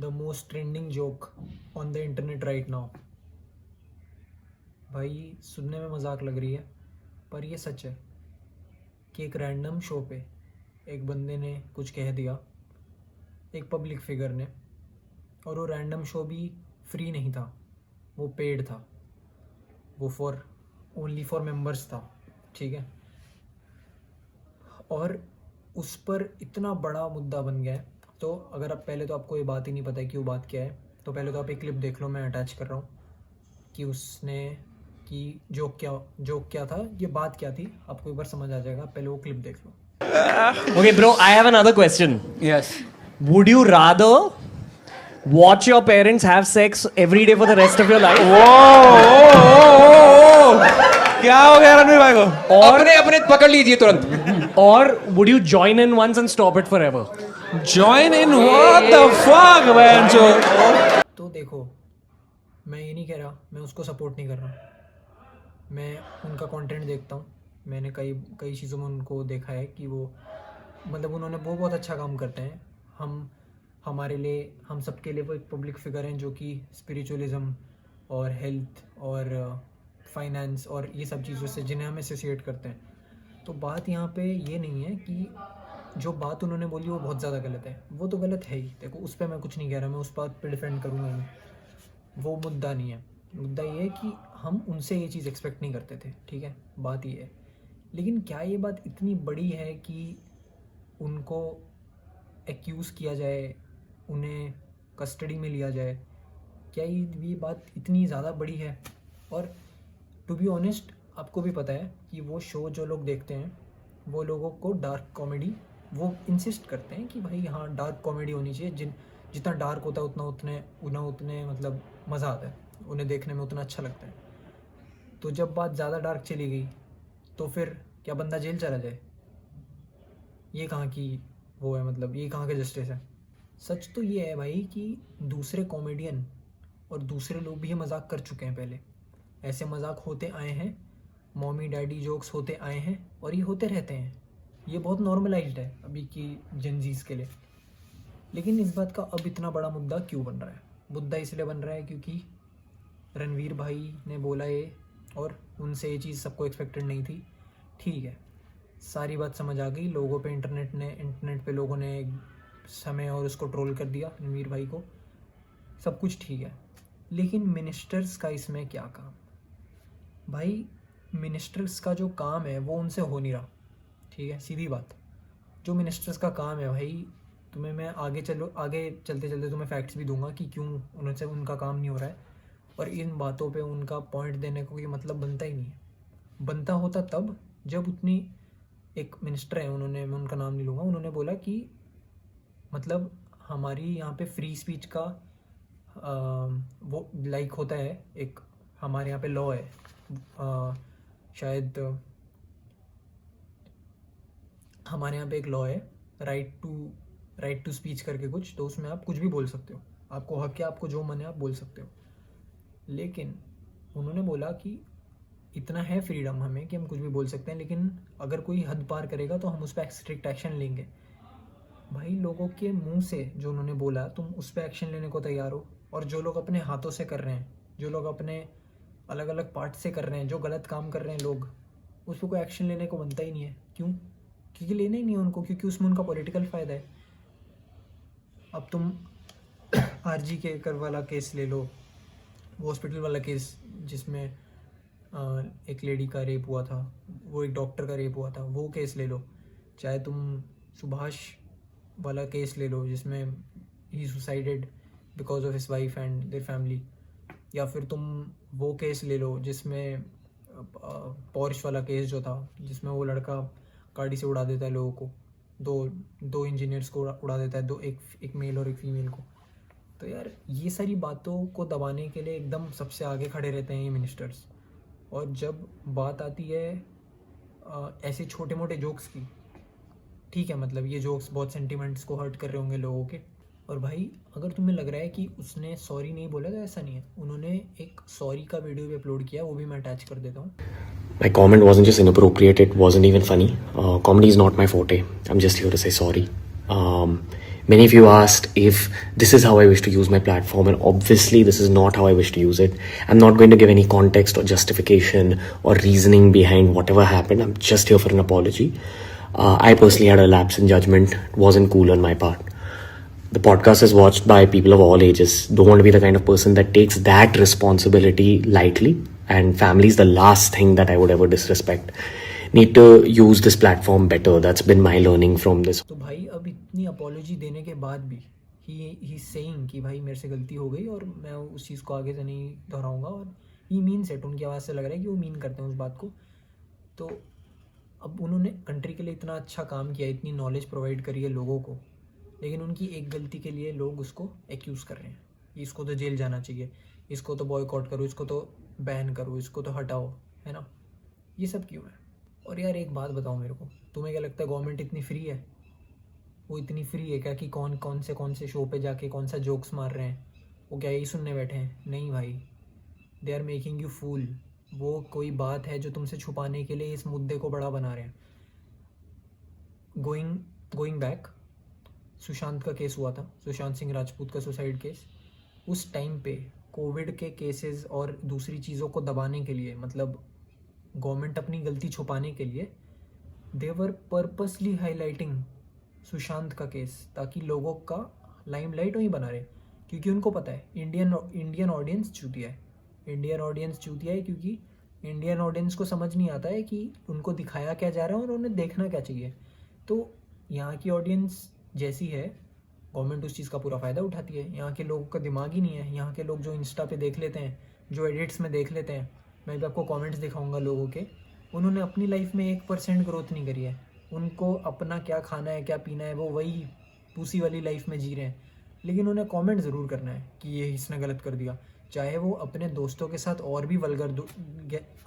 The most trending joke on the internet right now. भाई सुनने में मजाक लग रही है पर ये सच है कि एक रैंडम शो पे एक बंदे ने कुछ कह दिया, एक पब्लिक फिगर ने, और वो रैंडम शो भी फ्री नहीं था, वो पेड था, वो ओनली फॉर मेंबर्स था, ठीक है। और उस पर इतना बड़ा मुद्दा बन गया है। तो अगर आप पहले तो आपको ये बात ही नहीं पता है कि वो बात क्या है, तो पहले तो आप एक क्लिप देख लो, मैं अटैच कर रहा हूँ कि उसने कि जोक क्या था, ये बात क्या थी, आपको एक बार समझ आ जाएगा। पहले वो क्लिप देख लो। Okay, bro, I have another question. Yes. Would you rather watch your parents have sex every day for the rest of your life? क्या हो गया रणवीर भाई को? और अपने अपने पकड़ लीजिए तुरंत. or would you join in once and stop it forever? Join in what the fuck man जो. तो देखो, मैं ये नहीं कह रहा, मैं उसको सपोर्ट नहीं कर रहा, मैं उनका कंटेंट देखता हूँ, मैंने कई चीज़ों में उनको देखा है कि वो मतलब उन्होंने वो बहुत अच्छा काम करते हैं। हमारे लिए, हम सबके लिए वो एक पब्लिक फिगर हैं जो कि स्पिरिचुअलिज्म और हेल्थ और फाइनेंस और ये सब चीज़ों से जिन्हें हम एसोसिएट करते हैं। तो बात यहाँ पे ये नहीं है कि जो बात उन्होंने बोली वो बहुत ज़्यादा गलत है, वो तो गलत है ही। देखो, उस पर मैं कुछ नहीं कह रहा, मैं उस बात पे डिफेंड करूँगा ही, वो मुद्दा नहीं है। मुद्दा ये है कि हम उनसे ये चीज़ एक्सपेक्ट नहीं करते थे, ठीक है, बात ये है। लेकिन क्या ये बात इतनी बड़ी है कि उनको एक्यूज़ किया जाए, उन्हें कस्टडी में लिया जाए? क्या ये बात इतनी ज़्यादा बड़ी है? और टू बी ऑनेस्ट, आपको भी पता है कि वो शो जो लोग देखते हैं, वो लोगों को डार्क कॉमेडी, वो इंसिस्ट करते हैं कि भाई हाँ, डार्क कॉमेडी होनी चाहिए। जितना डार्क होता है उतने मतलब मज़ा आता है, उन्हें देखने में उतना अच्छा लगता है। तो जब बात ज़्यादा डार्क चली गई तो फिर क्या बंदा जेल चला जाए? ये कहाँ की वो है, मतलब ये कहाँ का जस्टिस है? सच तो ये है भाई कि दूसरे कॉमेडियन और दूसरे लोग भी ये मजाक कर चुके हैं पहले। ऐसे मजाक होते आए हैं, मॉमी डैडी जोक्स होते आए हैं और ये होते रहते हैं। ये बहुत नॉर्मलाइज्ड है अभी की जेनजीज के लिए। लेकिन इस बात का अब इतना बड़ा मुद्दा क्यों बन रहा है? मुद्दा इसलिए बन रहा है क्योंकि रणवीर भाई ने बोला ये, और उनसे ये चीज़ सबको एक्सपेक्टेड नहीं थी। ठीक है, सारी बात समझ आ गई, लोगों पे इंटरनेट पे लोगों ने समय और उसको ट्रोल कर दिया रणवीर भाई को, सब कुछ ठीक है। लेकिन मिनिस्टर्स का इसमें क्या काम? भाई मिनिस्टर्स का जो काम है वो उनसे हो नहीं रहा, ठीक है, सीधी बात। जो मिनिस्टर्स का काम है भाई, तुम्हें मैं आगे चलते चलते तुम्हें फैक्ट्स भी दूंगा कि क्यों उनसे उनका काम नहीं हो रहा है। और इन बातों पे उनका पॉइंट देने को कोई मतलब बनता ही नहीं है। बनता होता तब जब उतनी, एक मिनिस्टर है, मैं उनका नाम नहीं लूँगा, उन्होंने बोला कि मतलब हमारी यहाँ पे फ्री स्पीच का वो लाइक होता है, एक हमारे यहाँ पे लॉ है, शायद हमारे यहाँ पे एक लॉ है, राइट टू स्पीच करके कुछ, तो उसमें आप कुछ भी बोल सकते हो, आपको हक है, आपको जो मन है आप बोल सकते हो। लेकिन उन्होंने बोला कि इतना है फ्रीडम हमें कि हम कुछ भी बोल सकते हैं, लेकिन अगर कोई हद पार करेगा तो हम उस पर स्ट्रिक्ट एक्शन लेंगे। भाई लोगों के मुंह से जो उन्होंने बोला, तुम उस पर एक्शन लेने को तैयार हो, और जो लोग अपने हाथों से कर रहे हैं, जो लोग अपने अलग अलग पार्ट से कर रहे हैं, जो गलत काम कर रहे हैं लोग, उस पर कोई एक्शन लेने को बनता ही नहीं है। क्यों? क्योंकि लेना ही नहीं है उनको, क्योंकि उसमें उनका पॉलिटिकल फ़ायदा है। अब तुम आरजी के कर वाला केस ले लो, वो हॉस्पिटल वाला केस जिसमें एक लेडी का रेप हुआ था, वो एक डॉक्टर का रेप हुआ था, वो केस ले लो। चाहे तुम सुभाष वाला केस ले लो जिसमें he suicided because of his wife and their family, या फिर तुम वो केस ले लो जिसमें पॉर्श वाला केस जो था, जिसमें वो लड़का गाड़ी से उड़ा देता है लोगों को, दो इंजीनियर्स को उड़ा देता है, एक मेल और एक फीमेल को। तो यार ये सारी बातों को दबाने के लिए एकदम सबसे आगे खड़े रहते हैं ये मिनिस्टर्स। और जब बात आती है ऐसे छोटे मोटे जोक्स की, ठीक है, मतलब ये जोक्स बहुत सेंटिमेंट्स को हर्ट कर रहे होंगे लोगों के। और भाई अगर तुम्हें लग रहा है कि उसने सॉरी नहीं बोला, तो ऐसा नहीं है, उन्होंने एक सॉरी का वीडियो भी अपलोड किया, वो भी मैं अटैच कर देता हूँ। My comment wasn't just inappropriate, it wasn't even funny. Comedy is not my forte. I'm just here to say sorry. Many of you asked if this is how I wish to use my platform, and obviously this is not how I wish to use it. I'm not going to give any context or justification or reasoning behind whatever happened. I'm just here for an apology. I personally had a lapse in judgment. It wasn't cool on my part. The podcast is watched by people of all ages. Don't want to be the kind of person that takes that responsibility lightly, and family is the last thing that I would ever disrespect. Need to use this platform better. That's been my learning from this. तो भाई अब इतनी apology देने के बाद भी he saying कि भाई मेरे से गलती हो गई और मैं उस चीज़ को आगे से नहीं दोहराऊंगा, और ही मीन्स इट। उनकी आवाज़ से लग रहा है कि वो मीन करते हैं उस बात को। तो अब उन्होंने कंट्री के लिए इतना अच्छा काम किया, इतनी नॉलेज प्रोवाइड करी है लोगों को, लेकिन उनकी एक गलती के लिए लोग उसको एक्यूज़ कर रहे हैं। इसको तो जेल जाना चाहिए, इसको तो बॉयकॉट करो, इसको तो बैन करो, इसको तो हटाओ, है ना। ये सब क्यों है? और यार एक बात बताओ मेरे को, तुम्हें क्या लगता है गवर्नमेंट इतनी फ्री है? वो इतनी फ्री है क्या कि कौन से शो पे जाके कौन सा जोक्स मार रहे हैं वो क्या यही सुनने बैठे हैं? नहीं भाई, they are making you fool. वो कोई बात है जो तुमसे छुपाने के लिए इस मुद्दे को बड़ा बना रहे हैं। गोइंग बैक, सुशांत का केस हुआ था, सुशांत सिंह राजपूत का सुसाइड केस। उस टाइम पे कोविड के केसेस और दूसरी चीज़ों को दबाने के लिए, मतलब गवर्नमेंट अपनी गलती छुपाने के लिए, दे वर पर्पसली हाईलाइटिंग सुशांत का केस, ताकि लोगों का लाइमलाइट वहीं बना रहे। क्योंकि उनको पता है इंडियन ऑडियंस चूतिया है। इंडियन ऑडियंस चूतिया है क्योंकि इंडियन ऑडियंस को समझ नहीं आता है कि उनको दिखाया क्या जा रहा है और उन्हें देखना क्या चाहिए। तो यहाँ की ऑडियंस जैसी है, गवर्नमेंट उस चीज़ का पूरा फ़ायदा उठाती है। यहाँ के लोगों का दिमाग ही नहीं है। यहाँ के लोग जो इंस्टा पे देख लेते हैं, जो एडिट्स में देख लेते हैं, मैं भी आपको कमेंट्स दिखाऊंगा लोगों के, उन्होंने अपनी लाइफ में 1% ग्रोथ नहीं करी है। उनको अपना क्या खाना है, क्या पीना है, वो वही पूसी वाली लाइफ में जी रहे हैं। लेकिन उन्हें कमेंट ज़रूर करना है कि ये इसने गलत कर दिया, चाहे वो अपने दोस्तों के साथ और भी वल्गर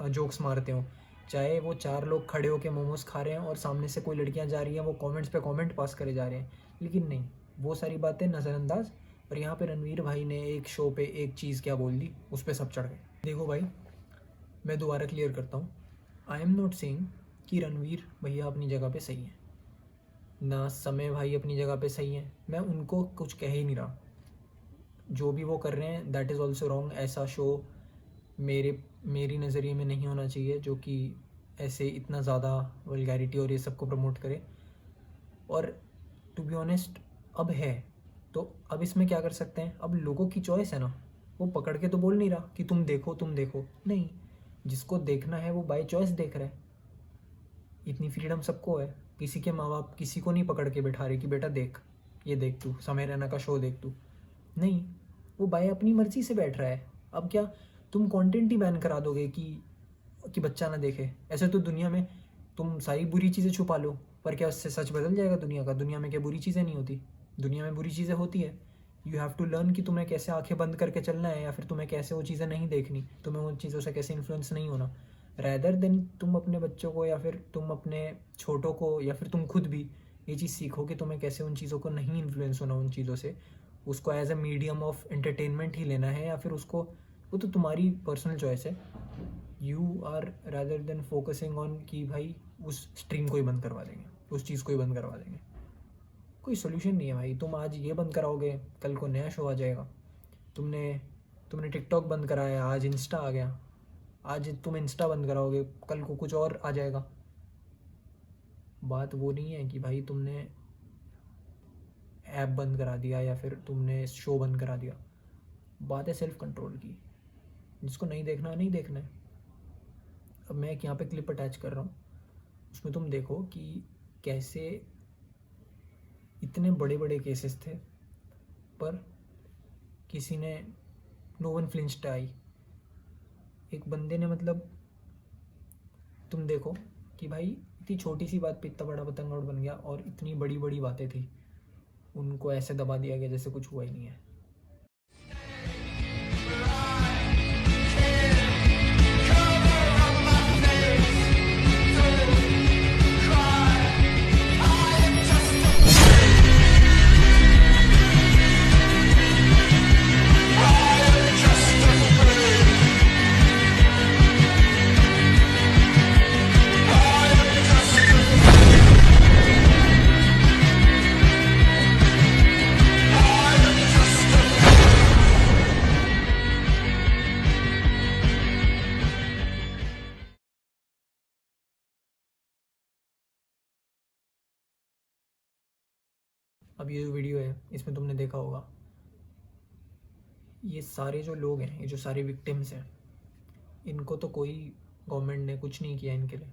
जोक्स मारते हो, चाहे वो 4 लोग खड़े होकर मोमोज खा रहे हैं और सामने से कोई लड़कियां जा रही हैं, वो कमेंट्स पे कमेंट पास करे जा रहे हैं। लेकिन नहीं, वो सारी बातें नज़रअंदाज। और यहाँ पे रणवीर भाई ने एक शो पे एक चीज़ क्या बोल दी, उस पर सब चढ़ गए। देखो भाई, मैं दोबारा क्लियर करता हूँ, आई एम नॉट सेइंग कि रणवीर भैया अपनी जगह पे सही है, ना समय भाई अपनी जगह पे सही है। मैं उनको कुछ कह ही नहीं रहा। जो भी वो कर रहे हैं दैट इज़ ऑल्सो रॉन्ग। ऐसा शो मेरी नज़रिए में नहीं होना चाहिए जो कि ऐसे इतना ज़्यादा वल्गैरिटी और ये सब को प्रमोट करे। और टू बी ऑनेस्ट, अब है तो अब इसमें क्या कर सकते हैं? अब लोगों की चॉइस है ना, वो पकड़ के तो बोल नहीं रहा कि तुम देखो नहीं, जिसको देखना है वो बाय चॉइस देख रहा है। इतनी फ्रीडम सबको है। किसी के माँ बाप किसी को नहीं पकड़ के बैठा रहे कि बेटा देख, ये देख, तू समय रैना का शो देख, तू नहीं, वो बाय अपनी मर्जी से बैठ रहा है। अब क्या तुम कंटेंट ही बैन करा दोगे कि बच्चा ना देखे? ऐसे तो दुनिया में तुम सारी बुरी चीज़ें छुपा लो, पर क्या उससे सच बदल जाएगा दुनिया का? दुनिया में क्या बुरी चीज़ें नहीं होती? दुनिया में बुरी चीज़ें होती है। यू हैव टू लर्न कि तुम्हें कैसे आंखें बंद करके चलना है, या फिर तुम्हें कैसे वो चीज़ें नहीं देखनी, तुम्हें उन चीज़ों से कैसे इन्फ्लुएंस नहीं होना। रैदर देन तुम अपने बच्चों को या फिर तुम अपने छोटों को या फिर तुम खुद भी ये चीज़ सीखो कि तुम्हें कैसे उन चीज़ों को नहीं इन्फ्लुएंस होना, उन चीज़ों से, उसको as a medium of entertainment ही लेना है, या फिर उसको, वो तो तुम्हारी पर्सनल चॉइस है। You are rather than focusing on कि भाई उस स्ट्रीम को ही बंद करवा देंगे, उस चीज़ को ही बंद करवा देंगे। कोई सोल्यूशन नहीं है भाई। तुम आज ये बंद कराओगे, कल को नया शो आ जाएगा। तुमने टिकटॉक बंद कराया, आज इंस्टा आ गया। आज तुम इंस्टा बंद कराओगे, कल को कुछ और आ जाएगा। बात वो नहीं है कि भाई तुमने ऐप बंद करा दिया या फिर तुमने शो बंद करा दिया। बात है सेल्फ कंट्रोल की। जिसको नहीं देखना नहीं देखना है। अब मैं एक यहाँ पे क्लिप अटैच कर रहा हूँ, उसमें तुम देखो कि कैसे इतने बड़े बड़े केसेस थे पर किसी ने, नो वन फ्लिंच्ड आई। एक बंदे ने, मतलब तुम देखो कि भाई इतनी छोटी सी बात पे इतना बड़ा पतंगड़ बन गया, और इतनी बड़ी बड़ी बातें थी, उनको ऐसे दबा दिया गया जैसे कुछ हुआ ही नहीं है। अब ये जो वीडियो है इसमें तुमने देखा होगा, ये सारे जो लोग हैं, ये जो सारे विक्टिम्स हैं, इनको तो कोई गवर्नमेंट ने कुछ नहीं किया इनके लिए,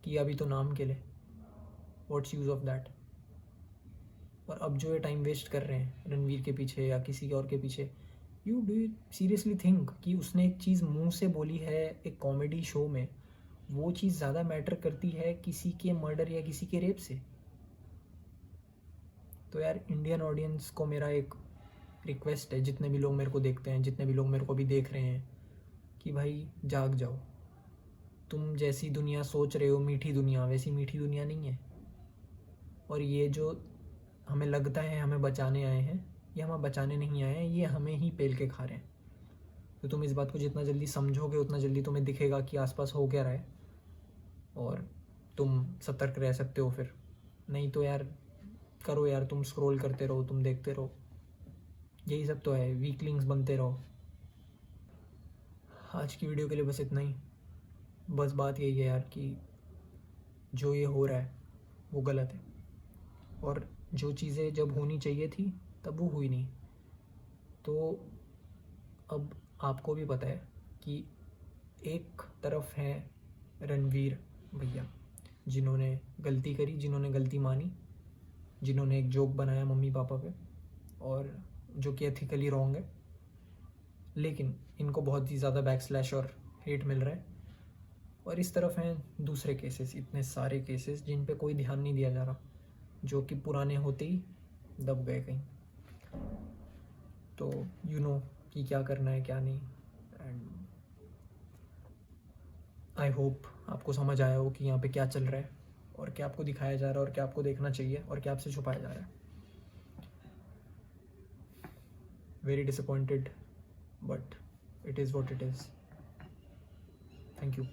किया भी तो नाम के लिए। What's use of that? और अब जो ये टाइम वेस्ट कर रहे हैं रणवीर के पीछे या किसी और के पीछे, यू डू सीरियसली थिंक कि उसने एक चीज़ मुंह से बोली है एक कॉमेडी शो में, वो चीज़ ज़्यादा मैटर करती है किसी के मर्डर या किसी के रेप से? तो यार इंडियन ऑडियंस को मेरा एक रिक्वेस्ट है, जितने भी लोग मेरे को देखते हैं, जितने भी लोग मेरे को अभी देख रहे हैं, कि भाई जाग जाओ। तुम जैसी दुनिया सोच रहे हो मीठी दुनिया, वैसी मीठी दुनिया नहीं है। और ये जो हमें लगता है हमें बचाने आए हैं, ये हमें बचाने नहीं आए हैं, ये हमें ही पेल के खा रहे हैं। तो तुम इस बात को जितना जल्दी समझोगे उतना जल्दी तुम्हें दिखेगा कि आसपास हो क्या रहा है, और तुम सतर्क रह सकते हो फिर। नहीं तो यार करो यार, तुम स्क्रॉल करते रहो, तुम देखते रहो, यही सब तो है, वीकलिंग्स बनते रहो। आज की वीडियो के लिए बस इतना ही। बस बात यही है यार कि जो ये हो रहा है वो गलत है, और जो चीज़ें जब होनी चाहिए थी तब वो हुई नहीं। तो अब आपको भी पता है कि एक तरफ है रणवीर भैया जिन्होंने गलती करी, जिन्होंने गलती मानी, जिन्होंने एक जोक बनाया मम्मी पापा पे, और जो कि एथिकली रॉन्ग है, लेकिन इनको बहुत ही ज़्यादा बैकस्लैश और हेट मिल रहा है। और इस तरफ हैं दूसरे केसेस, इतने सारे केसेस जिन पे कोई ध्यान नहीं दिया जा रहा, जो कि पुराने होते ही दब गए कहीं। तो यू नो कि क्या करना है क्या नहीं। एंड आई होप आपको समझ आया हो कि यहाँ पे क्या चल रहा है, और क्या आपको दिखाया जा रहा है, और क्या आपको देखना चाहिए, और क्या आपसे छुपाया जा रहा है। Very disappointed, but it is what it is. Thank you.